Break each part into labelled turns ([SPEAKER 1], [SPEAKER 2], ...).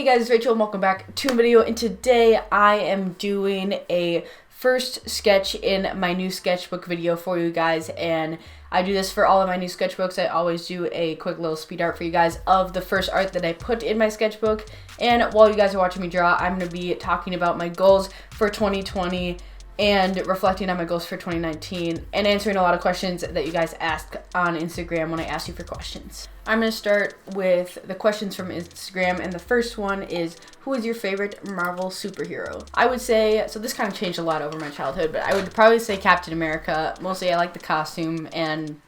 [SPEAKER 1] guys, it's Rachel and welcome back to a video, and today I am doing a first sketch in my new sketchbook video for you guys, and I do this for all of my new sketchbooks. I always do a quick little speed art for you guys of the first art that I put in my sketchbook, and while you guys are watching me draw, I'm going to be talking about my goals for 2020 and reflecting on my goals for 2019 and answering a lot of questions that you guys asked on Instagram when I asked you for questions. I'm going to start with the questions from Instagram, and the first one is, who is your favorite Marvel superhero? I would say, so this kind of changed a lot over my childhood, but I would probably say Captain America. Mostly I like the costume and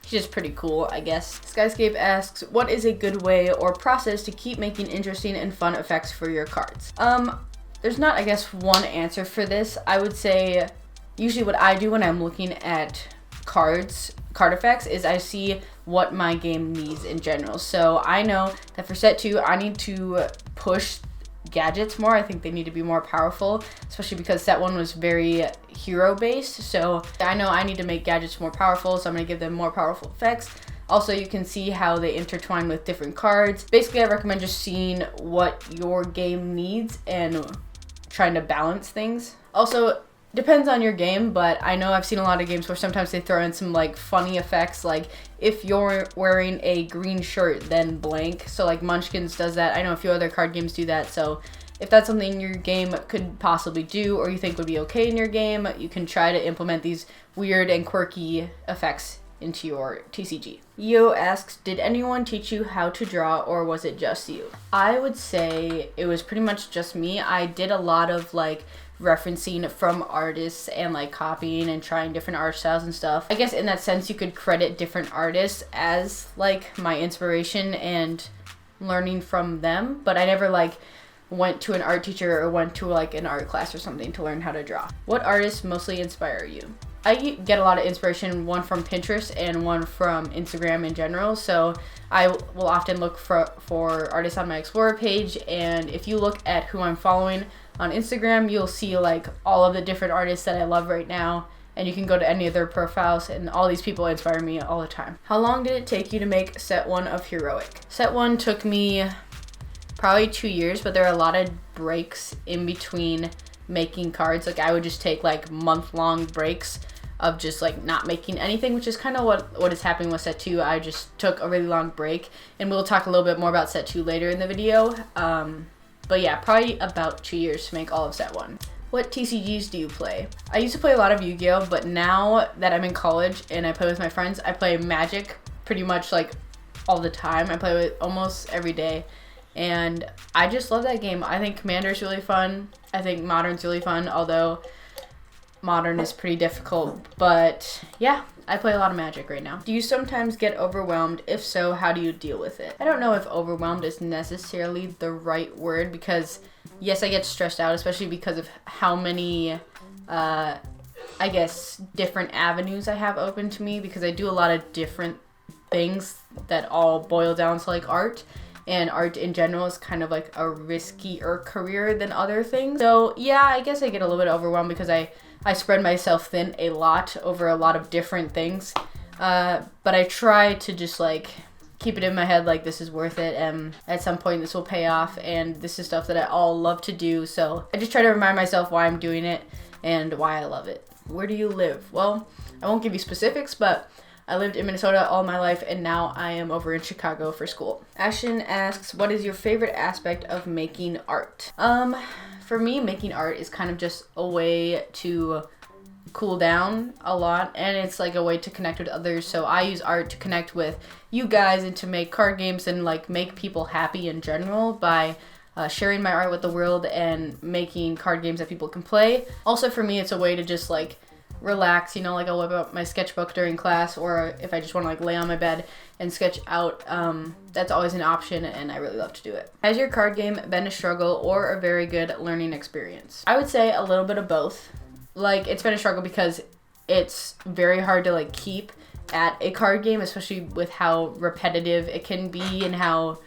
[SPEAKER 1] he's just pretty cool, I guess. Skyscape asks, what is a good way or process to keep making interesting and fun effects for your cards? There's not, I guess, one answer for this. I would say usually what I do when I'm looking at card effects is I see what my game needs in general. So I know that for set 2, I need to push gadgets more. I think they need to be more powerful, especially because set 1 was very hero based. So I know I need to make gadgets more powerful, so I'm going to give them more powerful effects. Also, you can see how they intertwine with different cards. Basically, I recommend just seeing what your game needs and trying to balance things. Also, depends on your game, but I know I've seen a lot of games where sometimes they throw in some like funny effects, like if you're wearing a green shirt then blank. So like Munchkins does that. I know a few other card games do that. So if that's something your game could possibly do or you think would be okay in your game, you can try to implement these weird and quirky effects into your TCG. Yo asks, did anyone teach you how to draw or was it just you? I would say it was pretty much just me. I did a lot of like referencing from artists and like copying and trying different art styles and stuff. I guess in that sense you could credit different artists as like my inspiration and learning from them, but I never like went to an art teacher or went to like an art class or something to learn how to draw. What artists mostly inspire you? I get a lot of inspiration, one from Pinterest and one from Instagram in general. So I will often look for artists on my Explorer page, and if you look at who I'm following on Instagram, you'll see like all of the different artists that I love right now, and you can go to any of their profiles, and all these people inspire me all the time. How long did it take you to make set 1 of Heroic? Set 1 took me probably 2 years, but there are a lot of breaks in between making cards. Like I would just take like month-long breaks of just like not making anything, which is kind of what is happening with set 2. I just took a really long break, and we'll talk a little bit more about set 2 later in the video. But yeah, probably about 2 years to make all of set 1. What TCGs do you play? I used to play a lot of Yu-Gi-Oh, but now that I'm in college and I play with my friends, I play Magic pretty much like all the time. I play with almost every day, and I just love that game. I think Commander's really fun. I think Modern's really fun, although Modern is pretty difficult, but yeah, I play a lot of Magic right now. Do you sometimes get overwhelmed? If so, how do you deal with it? I don't know if overwhelmed is necessarily the right word, because yes, I get stressed out, especially because of how many, I guess, different avenues I have open to me, because I do a lot of different things that all boil down to like art. And art in general is kind of like a riskier career than other things. So yeah, I guess I get a little bit overwhelmed because I spread myself thin a lot over a lot of different things. But I try to just like keep it in my head like this is worth it, and at some point this will pay off, and this is stuff that I all love to do. So I just try to remind myself why I'm doing it and why I love it. Where do you live? Well, I won't give you specifics, but I lived in Minnesota all my life, and now I am over in Chicago for school. Ashton asks, what is your favorite aspect of making art? For me, making art is kind of just a way to cool down a lot, and it's like a way to connect with others. So I use art to connect with you guys and to make card games and like make people happy in general by sharing my art with the world and making card games that people can play. Also for me, it's a way to just like relax, you know, like I'll whip out my sketchbook during class, or if I just want to like lay on my bed and sketch out, that's always an option, and I really love to do it. Has your card game been a struggle or a very good learning experience? I would say a little bit of both. Like it's been a struggle because it's very hard to like keep at a card game, especially with how repetitive it can be and how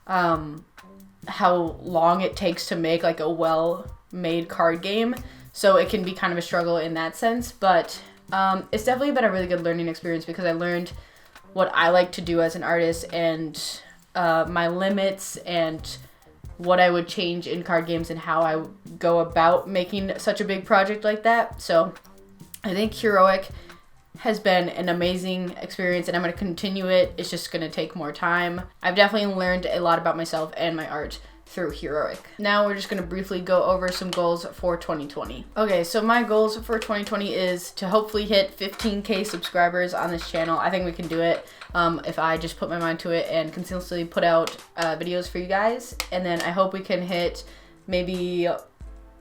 [SPEAKER 1] long it takes to make like a well-made card game. So it can be kind of a struggle in that sense, but it's definitely been a really good learning experience because I learned what I like to do as an artist and my limits and what I would change in card games and how I would go about making such a big project like that. So I think Heroic has been an amazing experience, and I'm going to continue it. It's just going to take more time. I've definitely learned a lot about myself and my art through Heroic. Now we're just going to briefly go over some goals for 2020. Okay, so my goals for 2020 is to hopefully hit 15K subscribers on this channel. I think we can do it if I just put my mind to it and consistently put out videos for you guys. And then I hope we can hit maybe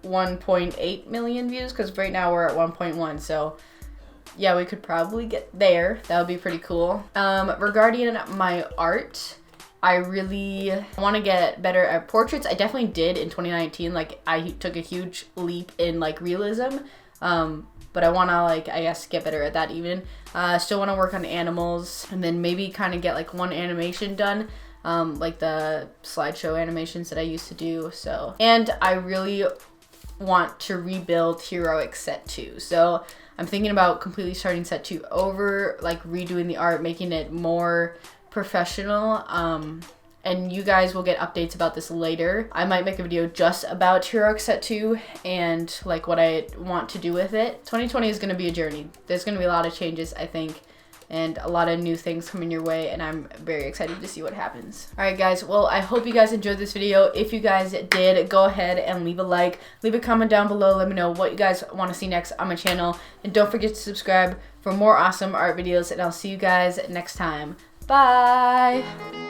[SPEAKER 1] 1.8 million views, because right now we're at 1.1, so yeah, we could probably get there. That would be pretty cool. Regarding my art, I really want to get better at portraits. I definitely did in 2019. Like, I took a huge leap in like realism, but I want to, like, I guess get better at that even. Still want to work on animals, and then maybe kind of get like one animation done, like the slideshow animations that I used to do. So, and I really want to rebuild Heroic Set 2. So I'm thinking about completely starting Set 2 over, like redoing the art, making it more professional. And you guys will get updates about this later. I might make a video just about Heroic Set 2 and like what I want to do with it. 2020 is going to be a journey. There's going to be a lot of changes, I think, and a lot of new things coming your way, and I'm very excited to see what happens. Alright guys, well, I hope you guys enjoyed this video. If you guys did, go ahead and leave a like, leave a comment down below, let me know what you guys want to see next on my channel, and don't forget to subscribe for more awesome art videos, and I'll see you guys next time. Bye!